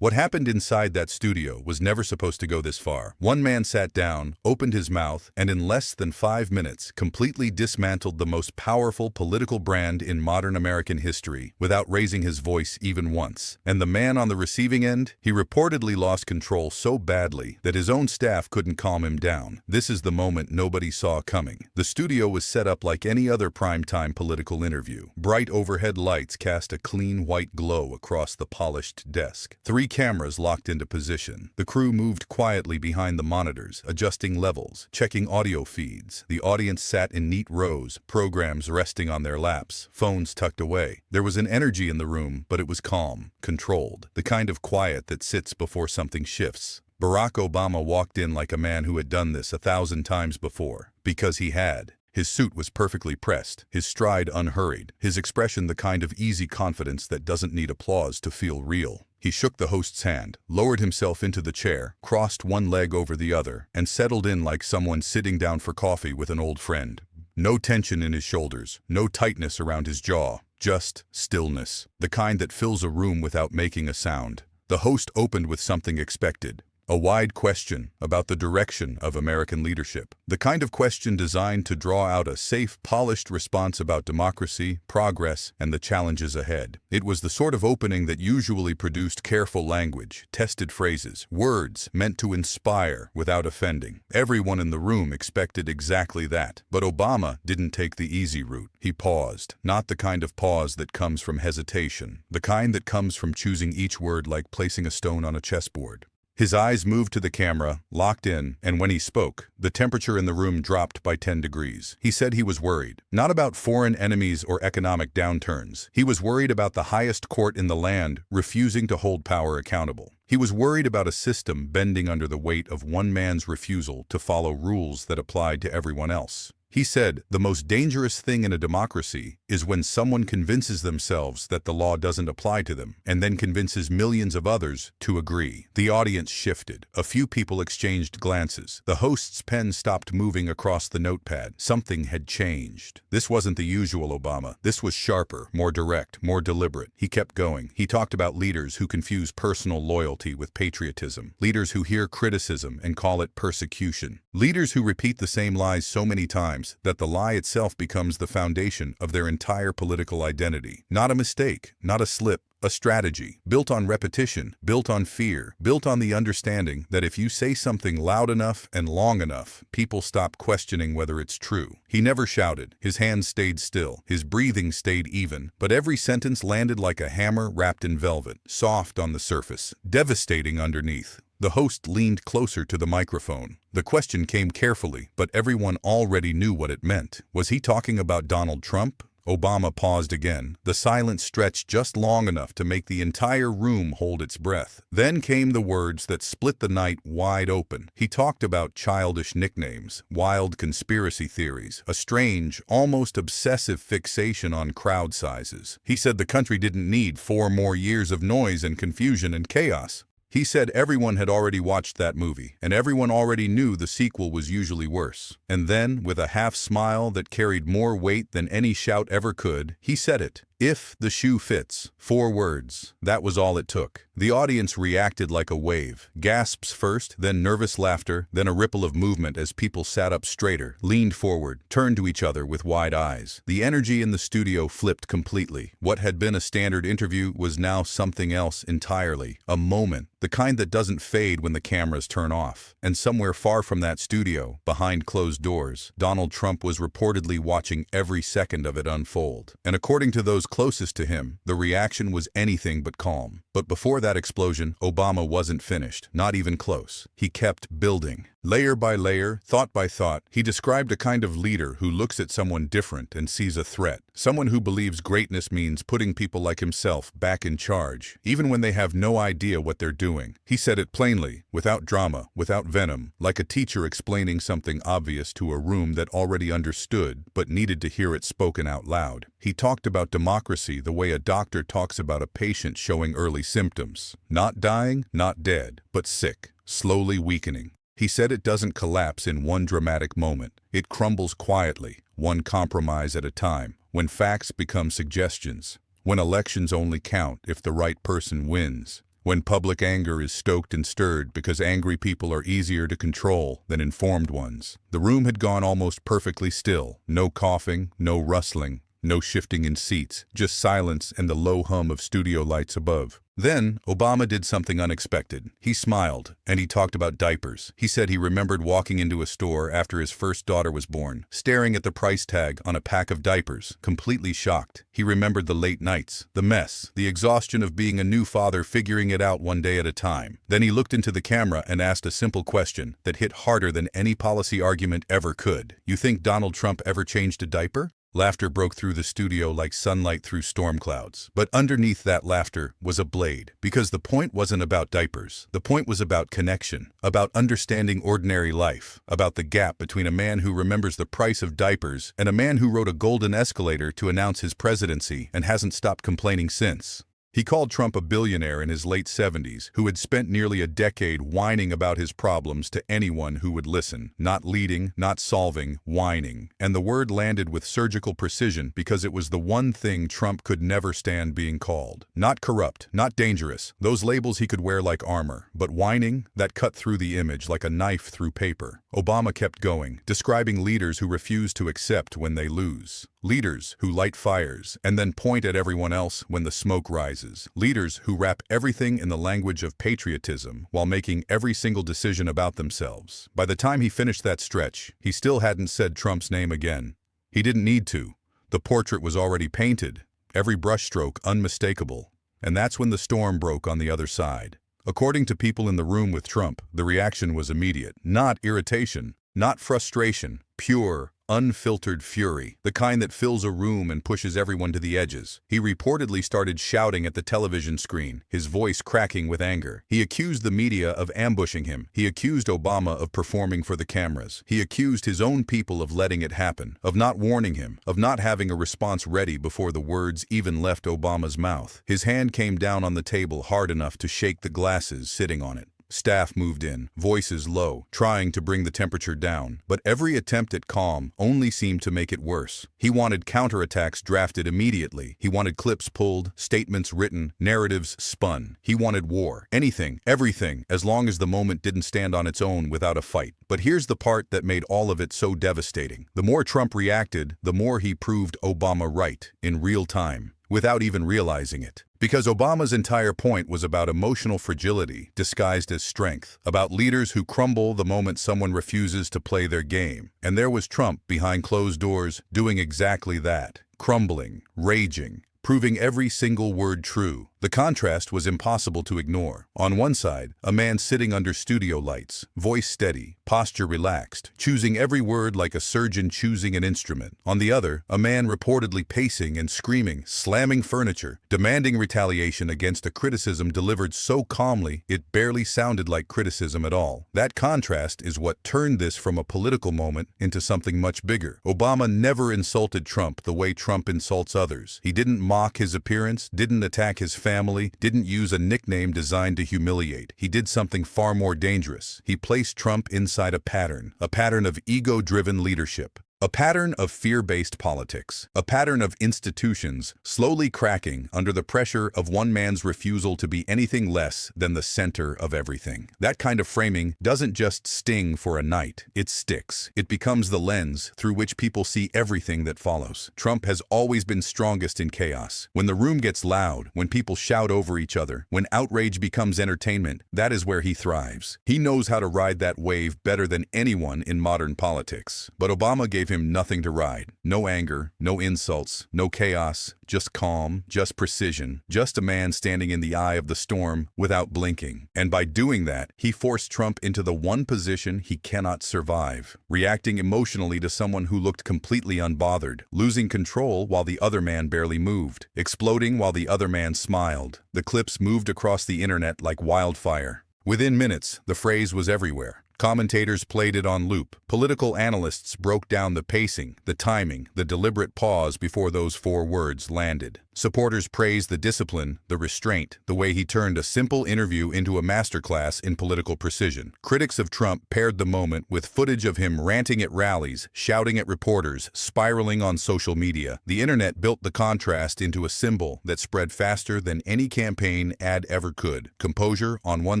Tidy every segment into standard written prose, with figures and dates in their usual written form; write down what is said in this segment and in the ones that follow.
What happened inside that studio was never supposed to go this far. One man sat down, opened his mouth, and in less than 5 minutes completely dismantled the most powerful political brand in modern American history without raising his voice even once. And the man on the receiving end, he reportedly lost control so badly that his own staff couldn't calm him down. This is the moment nobody saw coming. The studio was set up like any other primetime political interview. Bright overhead lights cast a clean white glow across the polished desk. 3 cameras locked into position. The crew moved quietly behind the monitors, adjusting levels, checking audio feeds. The audience sat in neat rows, programs resting on their laps, phones tucked away. There was an energy in the room, but it was calm, controlled, the kind of quiet that sits before something shifts. Barack Obama walked in like a man who had done this 1,000 times before, because he had. His suit was perfectly pressed, his stride unhurried, his expression the kind of easy confidence that doesn't need applause to feel real. He shook the host's hand, lowered himself into the chair, crossed one leg over the other, and settled in like someone sitting down for coffee with an old friend. No tension in his shoulders, no tightness around his jaw, just stillness, the kind that fills a room without making a sound. The host opened with something expected. A wide question about the direction of American leadership. The kind of question designed to draw out a safe, polished response about democracy, progress, and the challenges ahead. It was the sort of opening that usually produced careful language, tested phrases, words meant to inspire without offending. Everyone in the room expected exactly that. But Obama didn't take the easy route. He paused. Not the kind of pause that comes from hesitation. The kind that comes from choosing each word like placing a stone on a chessboard. His eyes moved to the camera, locked in, and when he spoke, the temperature in the room dropped by 10 degrees. He said he was worried. Not about foreign enemies or economic downturns. He was worried about the highest court in the land refusing to hold power accountable. He was worried about a system bending under the weight of one man's refusal to follow rules that applied to everyone else. He said, the most dangerous thing in a democracy is when someone convinces themselves that the law doesn't apply to them, and then convinces millions of others to agree. The audience shifted. A few people exchanged glances. The host's pen stopped moving across the notepad. Something had changed. This wasn't the usual Obama. This was sharper, more direct, more deliberate. He kept going. He talked about leaders who confuse personal loyalty with patriotism. Leaders who hear criticism and call it persecution. Leaders who repeat the same lies so many times that the lie itself becomes the foundation of their entire political identity. Not a mistake, not a slip, a strategy, built on repetition, built on fear, built on the understanding that if you say something loud enough and long enough, people stop questioning whether it's true. He never shouted. His hands stayed still. His breathing stayed even. But every sentence landed like a hammer wrapped in velvet, soft on the surface, devastating underneath. The host leaned closer to the microphone. The question came carefully, but everyone already knew what it meant. Was he talking about Donald Trump? Obama paused again. The silence stretched just long enough to make the entire room hold its breath. Then came the words that split the night wide open. He talked about childish nicknames, wild conspiracy theories, a strange, almost obsessive fixation on crowd sizes. He said the country didn't need 4 more years of noise and confusion and chaos. He said everyone had already watched that movie, and everyone already knew the sequel was usually worse. And then, with a half smile that carried more weight than any shout ever could, he said it. If the shoe fits. 4 words. That was all it took. The audience reacted like a wave. Gasps first, then nervous laughter, then a ripple of movement as people sat up straighter, leaned forward, turned to each other with wide eyes. The energy in the studio flipped completely. What had been a standard interview was now something else entirely. A moment. The kind that doesn't fade when the cameras turn off. And somewhere far from that studio, behind closed doors, Donald Trump was reportedly watching every second of it unfold. And according to those closest to him, the reaction was anything but calm. But before that explosion, Obama wasn't finished, not even close. He kept building. Layer by layer, thought by thought, he described a kind of leader who looks at someone different and sees a threat. Someone who believes greatness means putting people like himself back in charge, even when they have no idea what they're doing. He said it plainly, without drama, without venom, like a teacher explaining something obvious to a room that already understood but needed to hear it spoken out loud. He talked about democracy the way a doctor talks about a patient showing early symptoms. Not dying, not dead, but sick, slowly weakening. He said it doesn't collapse in one dramatic moment. It crumbles quietly, one compromise at a time, when facts become suggestions, when elections only count if the right person wins. When public anger is stoked and stirred because angry people are easier to control than informed ones. The room had gone almost perfectly still. No coughing, no rustling, no shifting in seats, just silence and the low hum of studio lights above. Then, Obama did something unexpected. He smiled, and he talked about diapers. He said he remembered walking into a store after his first daughter was born, staring at the price tag on a pack of diapers, completely shocked. He remembered the late nights, the mess, the exhaustion of being a new father figuring it out one day at a time. Then he looked into the camera and asked a simple question that hit harder than any policy argument ever could. You think Donald Trump ever changed a diaper? Laughter broke through the studio like sunlight through storm clouds. But underneath that laughter was a blade. Because the point wasn't about diapers. The point was about connection, about understanding ordinary life, about the gap between a man who remembers the price of diapers and a man who rode a golden escalator to announce his presidency and hasn't stopped complaining since. He called Trump a billionaire in his late 70s who had spent nearly a decade whining about his problems to anyone who would listen. Not leading, not solving, whining. And the word landed with surgical precision because it was the one thing Trump could never stand being called. Not corrupt, not dangerous, those labels he could wear like armor. But whining, that cut through the image like a knife through paper. Obama kept going, describing leaders who refuse to accept when they lose. Leaders who light fires and then point at everyone else when the smoke rises. Leaders who wrap everything in the language of patriotism while making every single decision about themselves. By the time he finished that stretch, he still hadn't said Trump's name again. He didn't need to. The portrait was already painted, every brushstroke unmistakable. And that's when the storm broke on the other side. According to people in the room with Trump, the reaction was immediate. Not irritation, not frustration, pure, unfiltered fury, the kind that fills a room and pushes everyone to the edges. He reportedly started shouting at the television screen, his voice cracking with anger. He accused the media of ambushing him. He accused Obama of performing for the cameras. He accused his own people of letting it happen, of not warning him, of not having a response ready before the words even left Obama's mouth. His hand came down on the table hard enough to shake the glasses sitting on it. Staff moved in, voices low, trying to bring the temperature down. But every attempt at calm only seemed to make it worse. He wanted counterattacks drafted immediately. He wanted clips pulled, statements written, narratives spun. He wanted war. Anything, everything, as long as the moment didn't stand on its own without a fight. But here's the part that made all of it so devastating. The more Trump reacted, the more he proved Obama right, in real time, without even realizing it. Because Obama's entire point was about emotional fragility disguised as strength, about leaders who crumble the moment someone refuses to play their game. And there was Trump behind closed doors doing exactly that, crumbling, raging, proving every single word true. The contrast was impossible to ignore. On one side, a man sitting under studio lights, voice steady, posture relaxed, choosing every word like a surgeon choosing an instrument. On the other, a man reportedly pacing and screaming, slamming furniture, demanding retaliation against a criticism delivered so calmly it barely sounded like criticism at all. That contrast is what turned this from a political moment into something much bigger. Obama never insulted Trump the way Trump insults others. He didn't mock his appearance, didn't attack his family, didn't use a nickname designed to humiliate. He did something far more dangerous. He placed Trump inside a pattern of ego-driven leadership. A pattern of fear-based politics, a pattern of institutions slowly cracking under the pressure of one man's refusal to be anything less than the center of everything. That kind of framing doesn't just sting for a night, it sticks. It becomes the lens through which people see everything that follows. Trump has always been strongest in chaos. When the room gets loud, when people shout over each other, when outrage becomes entertainment, that is where he thrives. He knows how to ride that wave better than anyone in modern politics. But Obama gave him nothing to ride. No anger, no insults, no chaos, just calm, just precision, just a man standing in the eye of the storm without blinking. And by doing that, he forced Trump into the one position he cannot survive, reacting emotionally to someone who looked completely unbothered, losing control while the other man barely moved, exploding while the other man smiled. The clips moved across the internet like wildfire. Within minutes, the phrase was everywhere. Commentators played it on loop. Political analysts broke down the pacing, the timing, the deliberate pause before those 4 words landed. Supporters praised the discipline, the restraint, the way he turned a simple interview into a masterclass in political precision. Critics of Trump paired the moment with footage of him ranting at rallies, shouting at reporters, spiraling on social media. The internet built the contrast into a symbol that spread faster than any campaign ad ever could. Composure on one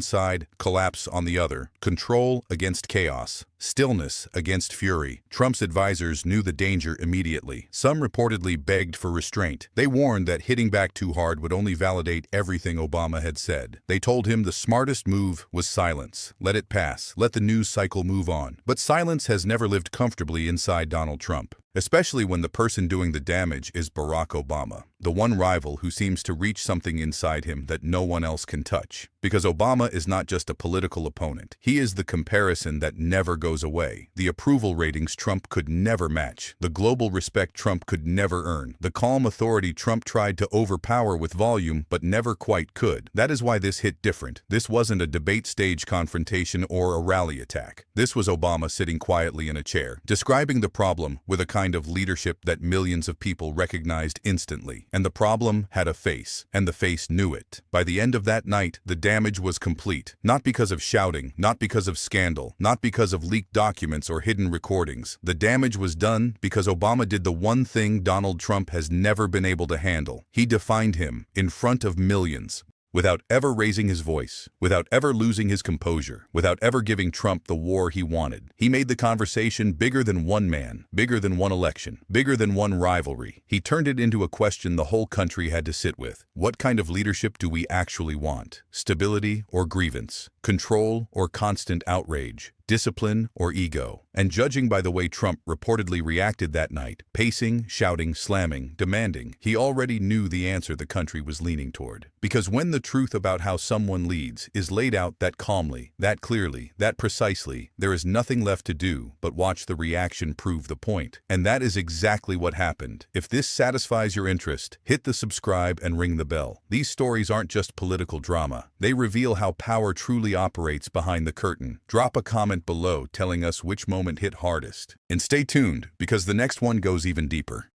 side, collapse on the other. Control against chaos. Stillness against fury. Trump's advisors knew the danger immediately. Some reportedly begged for restraint. They warned that hitting back too hard would only validate everything Obama had said. They told him the smartest move was silence. Let it pass. Let the news cycle move on. But silence has never lived comfortably inside Donald Trump, especially when the person doing the damage is Barack Obama, the one rival who seems to reach something inside him that no one else can touch. Because Obama is not just a political opponent. He is the comparison that never goes away. The approval ratings Trump could never match. The global respect Trump could never earn. The calm authority Trump tried to overpower with volume but never quite could. That is why this hit different. This wasn't a debate stage confrontation or a rally attack. This was Obama sitting quietly in a chair, describing the problem with a kind of leadership that millions of people recognized instantly. And the problem had a face, and the face knew it. By the end of that night, the damage was complete. Not because of shouting, not because of scandal, not because of leaked documents or hidden recordings. The damage was done because Obama did the one thing Donald Trump has never been able to handle. He defined him in front of millions, without ever raising his voice, without ever losing his composure, without ever giving Trump the war he wanted. He made the conversation bigger than one man, bigger than one election, bigger than one rivalry. He turned it into a question the whole country had to sit with. What kind of leadership do we actually want? Stability or grievance? Control or constant outrage? Discipline or ego? And judging by the way Trump reportedly reacted that night, pacing, shouting, slamming, demanding, he already knew the answer the country was leaning toward. Because when the truth about how someone leads is laid out that calmly, that clearly, that precisely, there is nothing left to do but watch the reaction prove the point. And that is exactly what happened. If this satisfies your interest, hit the subscribe and ring the bell. These stories aren't just political drama. They reveal how power truly operates behind the curtain. Drop a comment below telling us which moment hit hardest. And stay tuned, because the next one goes even deeper.